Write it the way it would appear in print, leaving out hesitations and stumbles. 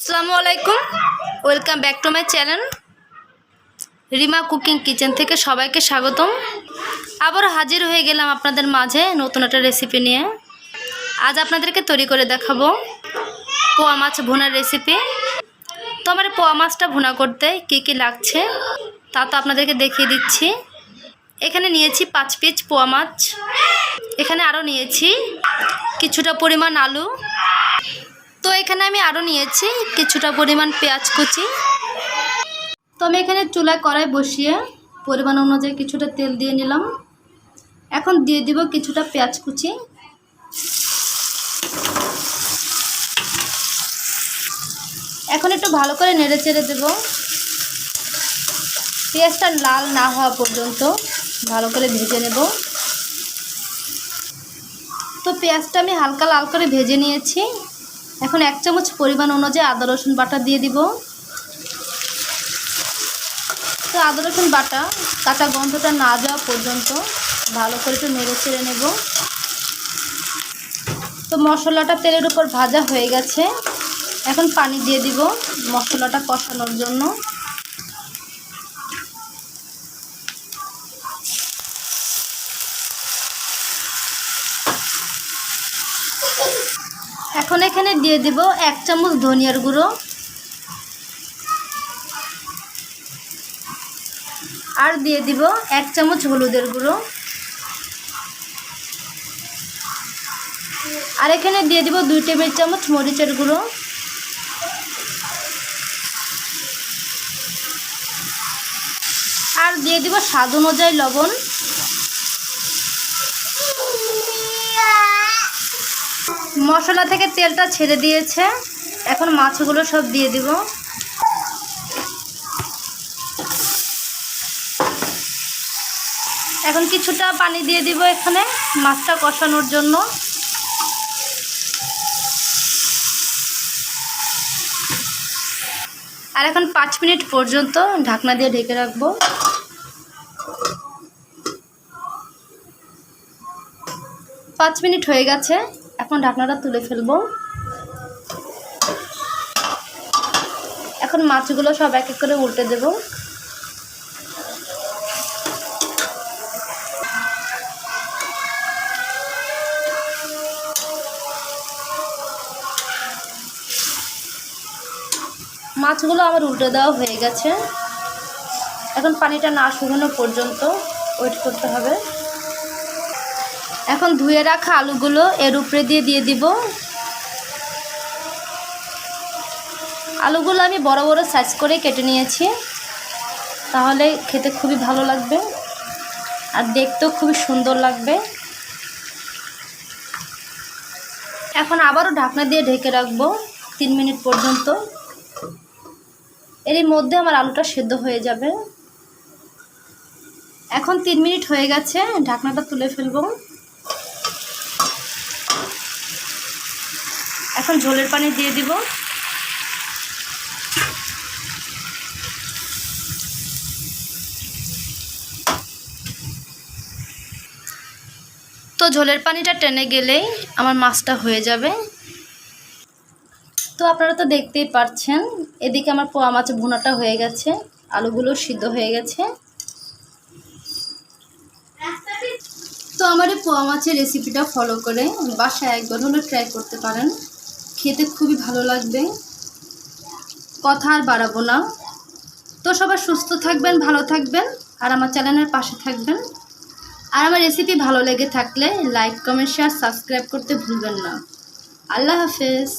আসসালামু আলাইকুম, welcome back to my channel Rima cooking kitchen থেকে সবাইকে স্বাগতম। আবার হাজির হয়ে গেলাম আপনাদের মাঝে নতুন একটা রেসিপি নিয়ে। আজ আপনাদেরকে তৈরি করে দেখাবো পোয়া মাছ ভুনার রেসিপি। তো আমার পোয়া মাছটা ভুনা করতে কী কী লাগছে তা তো আপনাদেরকে দেখিয়ে দিচ্ছি। এখানে নিয়েছি 5 পিস পোয়া মাছ, এখানে আরও নিয়েছি কিছুটা পরিমাণ আলু, তো এখানে আমি আরও নিয়েছি কিছুটা পরিমাণ পেঁয়াজ কুচি। তো আমি এখানে চুলায় কড়াই বসিয়ে পরিমাণ অনুযায়ী কিছুটা তেল দিয়ে নিলাম। এখন দিয়ে দিব কিছুটা পেঁয়াজ কুচি। এখন একটু ভালো করে নেড়ে চেড়ে দেব, পেঁয়াজটা লাল না হওয়া পর্যন্ত ভালো করে ভেজে নেব। তো পেঁয়াজটা আমি হালকা লাল করে ভেজে নিয়েছি। এখন 1 চামচ পরিমাণ অনুযায়ী আদা রসুন বাটা দিয়ে দিব। তো আদা রসুন বাটা কাঁচা গন্ধটা না যাওয়া পর্যন্ত ভালো করে একটু নেড়ে চেড়ে নেব। তো মশলাটা তেলের উপর ভাজা হয়ে গেছে, এখন পানি দিয়ে দিব মশলাটা কষানোর জন্য। এখন এখানে দিয়ে দিব 1 চামচ ধনিয়ার গুঁড়ো আর দিয়ে দিব 1 চামচ হলুদের গুঁড়ো, আর এখানে দিয়ে দিব 2 টেবিল চামচ মরিচের গুঁড়ো, আর দিয়ে দিব স্বাদ অনুযায়ী লবণ। মশলা থেকে তেলটা ছেড়ে দিয়েছে, এখন মাছগুলো সব দিয়ে দিব। এখন কিছুটা পানি দিয়ে দিব এখানে মাছটা কষানোর জন্য। আর এখন 5 মিনিট পর্যন্ত ঢাকনা দিয়ে ঢেকে রাখবো। পাঁচ মিনিট হয়ে গেছে, এখন ঢাকনাটা তুলে ফেলবো। এখন মাছগুলো সব এক এক করে উল্টে দেব। মাছগুলো আমার উল্টে দেওয়া হয়ে গেছে, এখন পানিটা না শুকানো পর্যন্ত ওয়েট করতে হবে। এখন ধুয়ে রাখা আলুগুলো এর উপরে দিয়ে দিব। আলুগুলো আমি বড় বড় সাইজ করে কেটে নিয়েছি, তাহলে খেতে খুবই ভালো লাগবে আর দেখতেও খুবই সুন্দর লাগবে। এখন আবারও ঢাকনা দিয়ে ঢেকে রাখবো 3 মিনিট পর্যন্ত। এরই মধ্যে আমার আলুটা সেদ্ধ হয়ে যাবে। এখন 3 মিনিট হয়ে গেছে, ঢাকনাটা তুলে ফেলবো। এখন ঝোলের পানি দিয়ে দিব। তো ঝোলের পানিটা টেনে গেলেই আমার মাছটা হয়ে যাবে। তো আপনারা তো দেখতেই পাচ্ছেন, এদিকে আমার পোয়া মাছ ভুনাটা হয়ে গেছে, আলুগুলো সিদ্ধ হয়ে গেছে। তো আমার এই পোয়া মাছের রেসিপিটা ফলো করে বাসায় একবার হলে ট্রাই করতে পারেন, খেতে খুবই ভালো লাগবে। কথা আর বাড়াবো না। তো সবাই সুস্থ থাকবেন, ভালো থাকবেন, আর আমার চ্যানেলের পাশে থাকবেন। আর আমার রেসিপি ভালো লেগে থাকলে লাইক, কমেন্ট, শেয়ার, সাবস্ক্রাইব করতে ভুলবেন না। আল্লাহ হাফেজ।